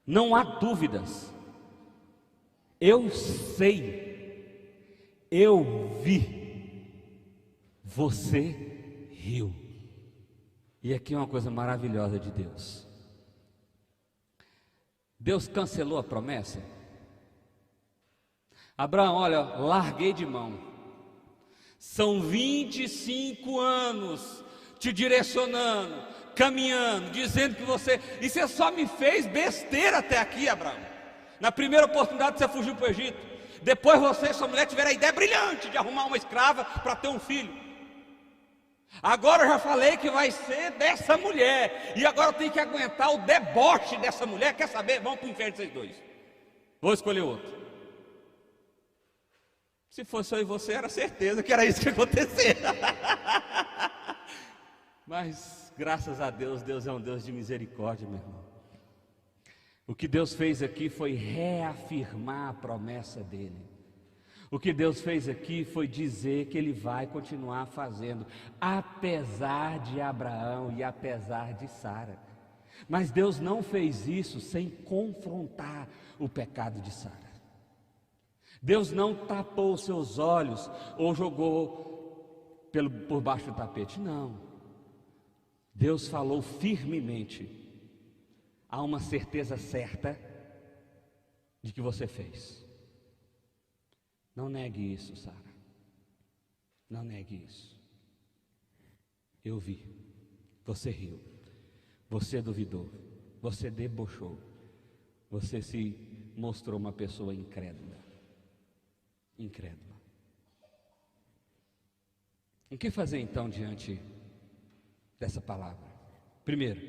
não há dúvidas. Eu sei, eu vi, você riu. E aqui é uma coisa maravilhosa de Deus. Deus cancelou a promessa. Abraão, olha, larguei de mão. São 25 anos te direcionando, caminhando, dizendo que você... E você só me fez besteira até aqui, Abraão. Na primeira oportunidade você fugiu para o Egito. Depois você e sua mulher tiveram a ideia brilhante de arrumar uma escrava para ter um filho. Agora eu já falei que vai ser dessa mulher. E agora eu tenho que aguentar o deboche dessa mulher. Quer saber? Vamos para o inferno vocês dois. Vou escolher outro. Se fosse eu e você, era certeza que era isso que ia acontecer. Mas graças a Deus, Deus é um Deus de misericórdia, meu irmão. O que Deus fez aqui foi reafirmar a promessa dele. O que Deus fez aqui foi dizer que Ele vai continuar fazendo, apesar de Abraão e apesar de Sara. Mas Deus não fez isso sem confrontar o pecado de Sara. Deus não tapou os seus olhos ou jogou por baixo do tapete, não. Deus falou firmemente. Há uma certeza certa de que você fez. Não negue isso, Sara. Não negue isso. Eu vi. Você riu. Você duvidou. Você debochou. Você se mostrou uma pessoa incrédula. Incrédula. O que fazer então diante dessa palavra? Primeiro,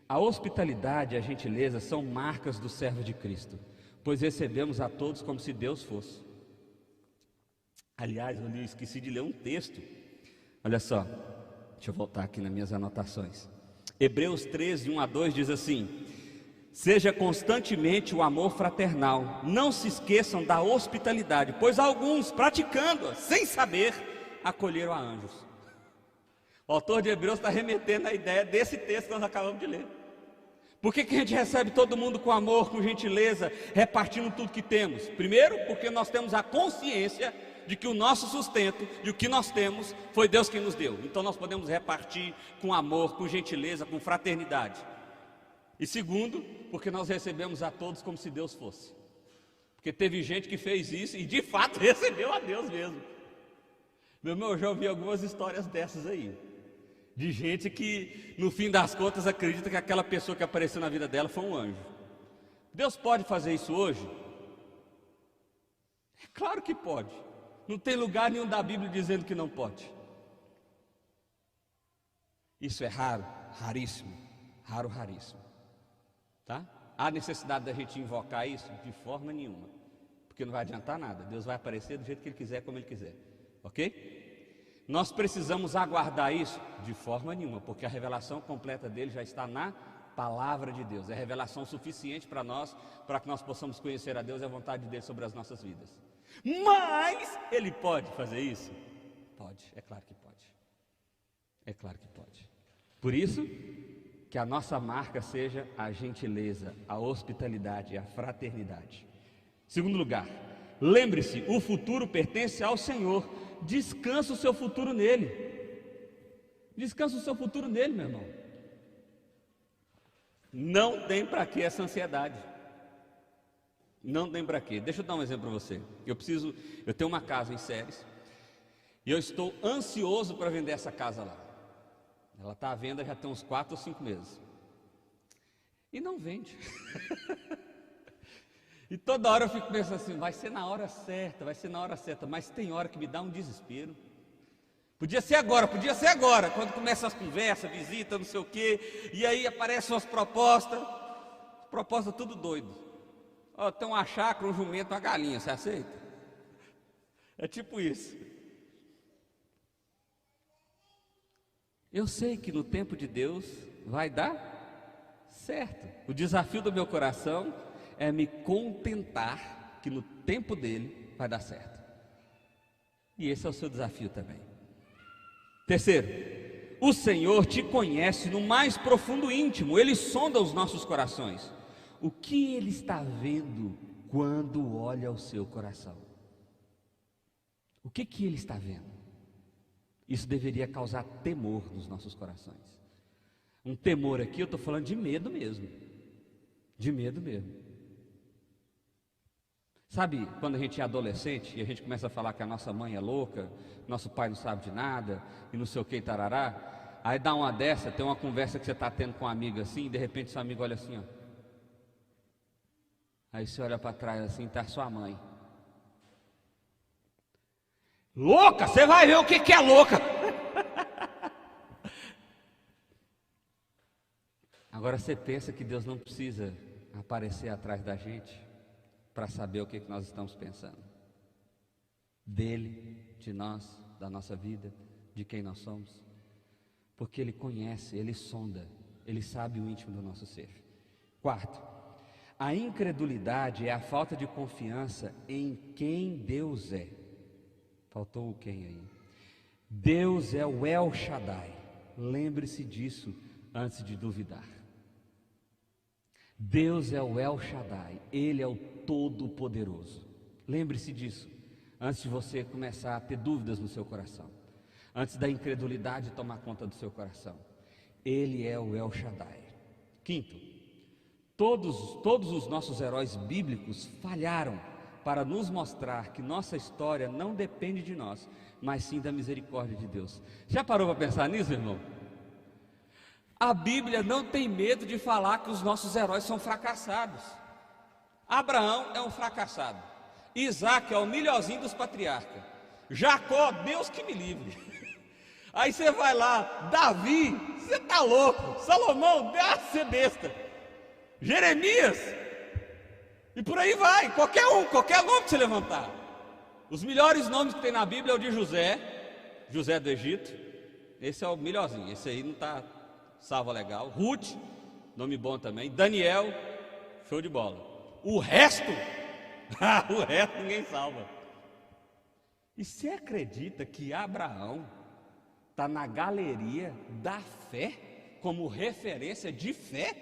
a hospitalidade e a gentileza são marcas do servo de Cristo, pois recebemos a todos como se Deus fosse. Aliás, eu esqueci de ler um texto. Olha só, deixa eu voltar aqui nas minhas anotações. Hebreus 13, 1 a 2 diz assim: seja constantemente o amor fraternal, não se esqueçam da hospitalidade, pois alguns, praticando-a sem saber, acolheram a anjos. O autor de Hebreus está remetendo a ideia desse texto que nós acabamos de ler. Por que a gente recebe todo mundo com amor, com gentileza, repartindo tudo que temos? Primeiro, porque nós temos a consciência de que o nosso sustento, de o que nós temos, foi Deus quem nos deu. Então nós podemos repartir com amor, com gentileza, com fraternidade. E segundo, porque nós recebemos a todos como se Deus fosse. Porque teve gente que fez isso e de fato recebeu a Deus mesmo. Meu irmão, eu já ouvi algumas histórias dessas aí. De gente que, no fim das contas, acredita que aquela pessoa que apareceu na vida dela foi um anjo. Deus pode fazer isso hoje? É claro que pode. Não tem lugar nenhum da Bíblia dizendo que não pode. Isso é raro, raríssimo. Raro, raríssimo. Tá? Há necessidade da gente invocar isso? De forma nenhuma. Porque não vai adiantar nada. Deus vai aparecer do jeito que Ele quiser, como Ele quiser. Ok? Nós precisamos aguardar isso? De forma nenhuma, porque a revelação completa dele já está na palavra de Deus. É revelação suficiente para nós, para que nós possamos conhecer a Deus e a vontade dele sobre as nossas vidas. Mas ele pode fazer isso? Pode, é claro que pode. É claro que pode. Por isso que a nossa marca seja a gentileza, a hospitalidade e a fraternidade. Segundo lugar, lembre-se, o futuro pertence ao Senhor. descansa o seu futuro nele. Descansa o seu futuro nele, meu irmão. Não tem para que essa ansiedade. Não tem para quê. Deixa eu dar um exemplo para você. Eu tenho uma casa em Séries e eu estou ansioso para vender essa casa lá. Ela está à venda já tem uns 4 ou 5 meses. E não vende. E toda hora eu fico pensando assim, vai ser na hora certa, mas tem hora que me dá um desespero. Podia ser agora, quando começam as conversas, visita, não sei o quê, e aí aparecem umas propostas tudo doido. Ó, tem uma chácara, um jumento, uma galinha, você aceita? É tipo isso. Eu sei que no tempo de Deus vai dar certo. O desafio do meu coração é me contentar que no tempo dele vai dar certo. E esse é o seu desafio também. Terceiro, o Senhor te conhece no mais profundo íntimo. Ele sonda os nossos corações. O que Ele está vendo quando olha o seu coração? O que Ele está vendo? Isso deveria causar temor nos nossos corações. Um temor aqui, eu estou falando de medo mesmo. De medo mesmo. Sabe, quando a gente é adolescente e a gente começa a falar que a nossa mãe é louca, nosso pai não sabe de nada, e não sei o que, e tarará, aí dá uma dessa, tem uma conversa que você está tendo com um amigo assim, e de repente seu amigo olha assim, ó. Aí você olha para trás assim, está sua mãe. Louca? Você vai ver o que é louca. Agora você pensa que Deus não precisa aparecer atrás da gente para saber o que nós estamos pensando. Dele, de nós, da nossa vida, de quem nós somos. Porque Ele conhece, Ele sonda, Ele sabe o íntimo do nosso ser. Quarto, a incredulidade é a falta de confiança em quem Deus é. Faltou o quem aí? Deus é o El Shaddai. Lembre-se disso antes de duvidar. Deus é o El Shaddai. Ele é o Todo-Poderoso. Lembre-se disso antes de você começar a ter dúvidas no seu coração. Antes da incredulidade tomar conta do seu coração. Ele é o El Shaddai. Quinto, todos os nossos heróis bíblicos falharam para nos mostrar que nossa história não depende de nós, mas sim da misericórdia de Deus. Já parou para pensar nisso, irmão? A Bíblia não tem medo de falar que os nossos heróis são fracassados. Abraão é um fracassado. Isaac é o melhorzinho dos patriarcas. Jacó, Deus que me livre. Aí você vai lá, Davi, você está louco. Salomão, você é besta. Jeremias, e por aí vai, qualquer nome que você levantar. Os melhores nomes que tem na Bíblia é o de José do Egito. Esse é o melhorzinho, esse aí não está salva legal. Ruth, nome bom também. Daniel, show de bola. O resto ninguém salva. E você acredita que Abraão está na galeria da fé, como referência de fé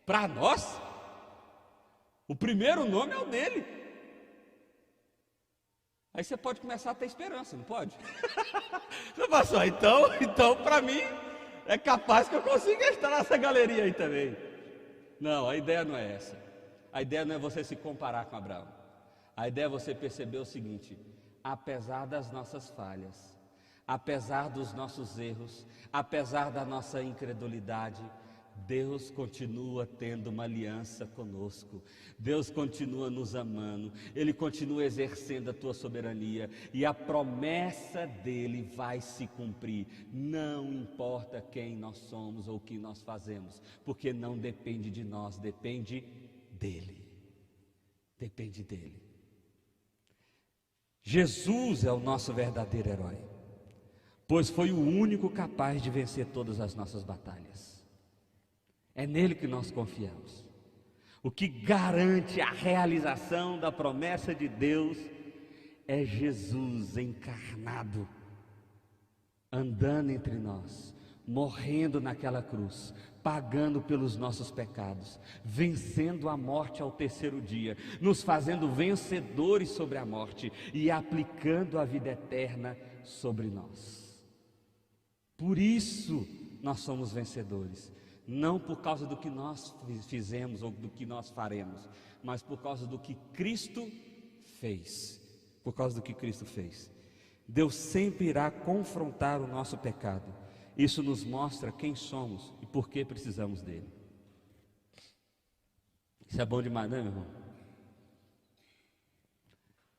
para nós? O primeiro nome é o dele. Aí você pode começar a ter esperança, não pode? Você passou, então para mim é capaz que eu consiga estar nessa galeria aí também. Não, a ideia não é essa. A ideia não é você se comparar com Abraão. A ideia é você perceber o seguinte: apesar das nossas falhas, apesar dos nossos erros, apesar da nossa incredulidade, Deus continua tendo uma aliança conosco. Deus continua nos amando. Ele continua exercendo a tua soberania. E a promessa dele vai se cumprir. Não importa quem nós somos ou o que nós fazemos. Porque não depende de nós, depende dele. Depende dele. Jesus é o nosso verdadeiro herói. Pois foi o único capaz de vencer todas as nossas batalhas. É nele que nós confiamos. O que garante a realização da promessa de Deus é Jesus encarnado, andando entre nós, morrendo naquela cruz, pagando pelos nossos pecados, vencendo a morte ao terceiro dia, nos fazendo vencedores sobre a morte e aplicando a vida eterna sobre nós. Por isso nós somos vencedores, não por causa do que nós fizemos ou do que nós faremos, mas por causa do que Cristo fez. Por causa do que Cristo fez. Deus sempre irá confrontar o nosso pecado. Isso nos mostra quem somos e por que precisamos dele. Isso é bom demais, né, meu irmão?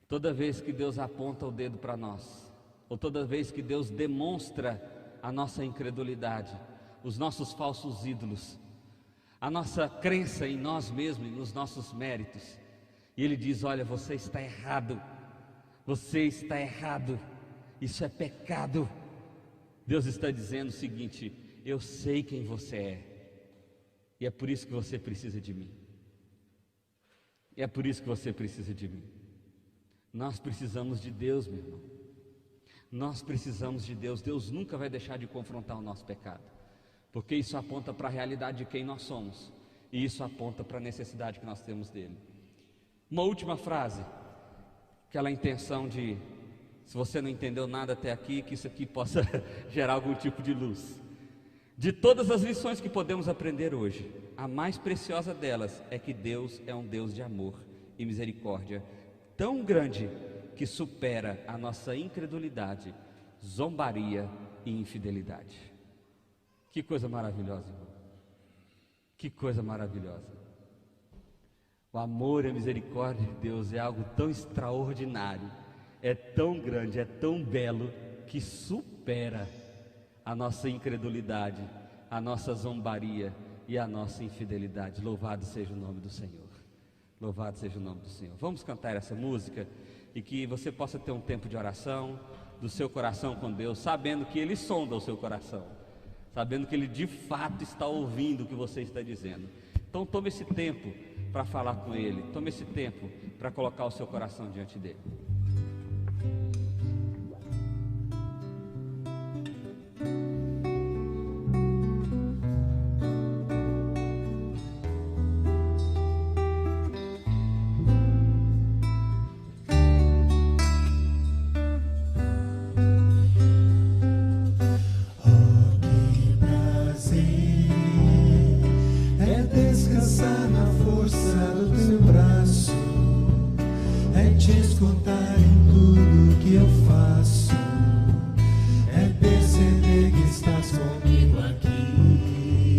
Toda vez que Deus aponta o dedo para nós, ou toda vez que Deus demonstra a nossa incredulidade, os nossos falsos ídolos, a nossa crença em nós mesmos e nos nossos méritos, e Ele diz: olha, você está errado, isso é pecado. Deus está dizendo o seguinte: eu sei quem você é, e é por isso que você precisa de mim. É por isso que você precisa de mim. Nós precisamos de Deus, meu irmão. Nós precisamos de Deus. Deus nunca vai deixar de confrontar o nosso pecado, porque isso aponta para a realidade de quem nós somos, e isso aponta para a necessidade que nós temos dele. Uma última frase, aquela intenção de, se você não entendeu nada até aqui, que isso aqui possa gerar algum tipo de luz. De todas as lições que podemos aprender hoje, a mais preciosa delas é que Deus é um Deus de amor e misericórdia tão grande que supera a nossa incredulidade, zombaria e infidelidade. Que coisa maravilhosa, irmão. Que coisa maravilhosa. O amor e a misericórdia de Deus é algo tão extraordinário, é tão grande, é tão belo, que supera a nossa incredulidade, a nossa zombaria e a nossa infidelidade. Louvado seja o nome do Senhor. Louvado seja o nome do Senhor. Vamos cantar essa música e que você possa ter um tempo de oração do seu coração com Deus, sabendo que Ele sonda o seu coração, sabendo que Ele de fato está ouvindo o que você está dizendo. Então tome esse tempo para falar com Ele, tome esse tempo para colocar o seu coração diante dEle. Escutar em tudo que eu faço, é perceber que estás comigo aqui.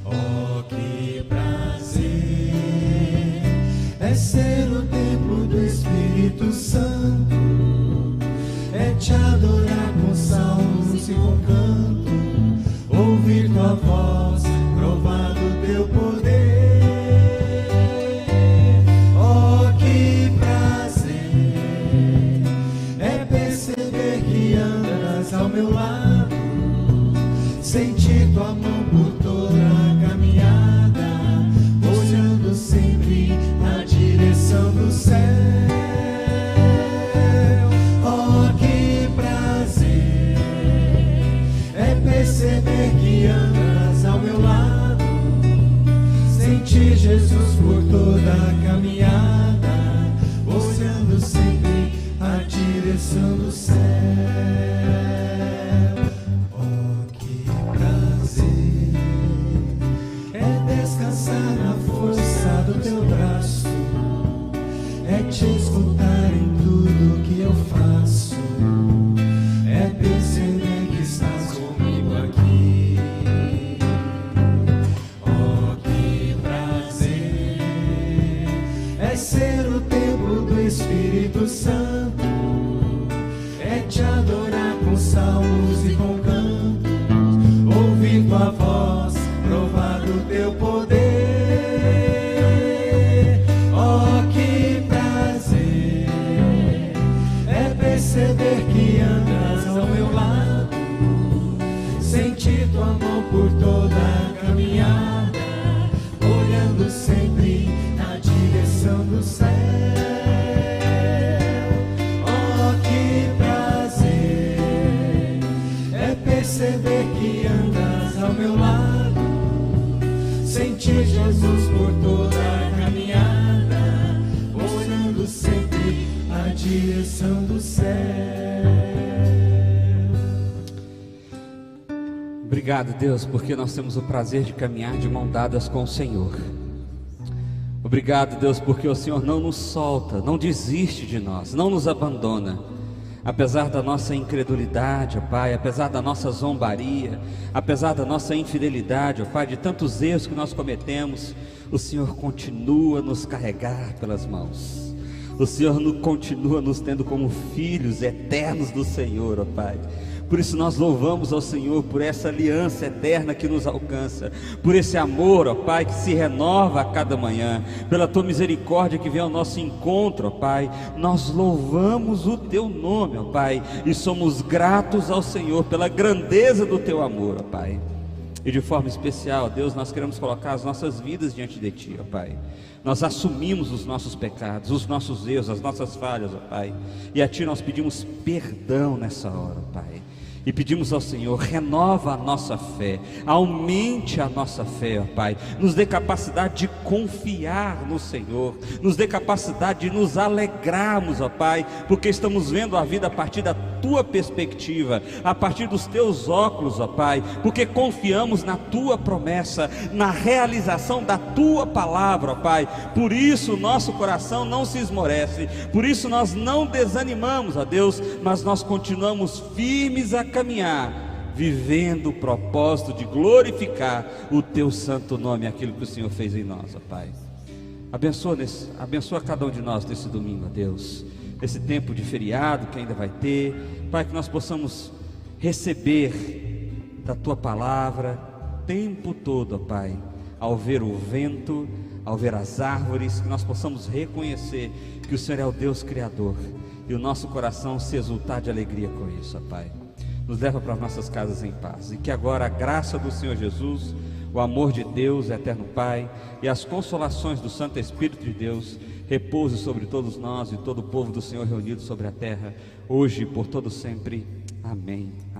Oh, que prazer é ser o templo do Espírito Santo, é te adorar com salmos e com canto, ouvir tua voz, provar do teu poder. Ao meu lado, sentir tua mão por toda a caminhada, olhando sempre na direção do céu. Oh, que prazer é perceber que andas ao meu lado, sentir Jesus por toda a caminhada, olhando sempre a direção do céu. Na força do teu braço, é te escutar em tudo que eu faço, é perceber que estás comigo aqui. Oh, que prazer é ser o templo do Espírito Santo, é te adorar com salmos e com cantos, ouvir tua voz, provar do teu poder. Perceber que andas ao meu lado, sentir tua mão por toda a caminhada, olhando sempre na direção do céu. Oh, que prazer é perceber que que andas ao meu lado. Senti Jesus por toda a caminhada, olhando sempre a direção do céu. Obrigado, Deus, porque nós temos o prazer de caminhar de mão dadas com o Senhor. Obrigado, Deus, porque o Senhor não nos solta, não desiste de nós, não nos abandona. Apesar da nossa incredulidade, ó Pai, apesar da nossa zombaria, apesar da nossa infidelidade, ó Pai, de tantos erros que nós cometemos, o Senhor continua a nos carregar pelas mãos. O Senhor continua nos tendo como filhos eternos do Senhor, ó Pai. Por isso nós louvamos ao Senhor por essa aliança eterna que nos alcança, por esse amor, ó Pai, que se renova a cada manhã, pela Tua misericórdia que vem ao nosso encontro, ó Pai. Nós louvamos o Teu nome, ó Pai, e somos gratos ao Senhor pela grandeza do Teu amor, ó Pai. E de forma especial, Deus, nós queremos colocar as nossas vidas diante de Ti, ó Pai. Nós assumimos os nossos pecados, os nossos erros, as nossas falhas, ó Pai, e a Ti nós pedimos perdão nessa hora, ó Pai. E pedimos ao Senhor, renova a nossa fé, aumente a nossa fé, ó Pai, nos dê capacidade de confiar no Senhor, nos dê capacidade de nos alegrarmos, ó Pai, porque estamos vendo a vida a partir da Tua perspectiva, a partir dos Teus óculos, ó Pai, porque confiamos na Tua promessa, na realização da Tua palavra, ó Pai. Por isso o nosso coração não se esmorece, por isso nós não desanimamos, ó Deus, mas nós continuamos firmes a caminhar, vivendo o propósito de glorificar o Teu santo nome, aquilo que o Senhor fez em nós, ó Pai. Abençoa cada um de nós nesse domingo, ó Deus, esse tempo de feriado que ainda vai ter, Pai, que nós possamos receber da Tua palavra o tempo todo, ó Pai, ao ver o vento, ao ver as árvores, que nós possamos reconhecer que o Senhor é o Deus Criador, e o nosso coração se exultar de alegria com isso, ó Pai. Nos leva para as nossas casas em paz, e que agora a graça do Senhor Jesus, o amor de Deus, eterno Pai, e as consolações do Santo Espírito de Deus repouse sobre todos nós e todo o povo do Senhor reunido sobre a terra, hoje e por todo sempre. Amém. Amém.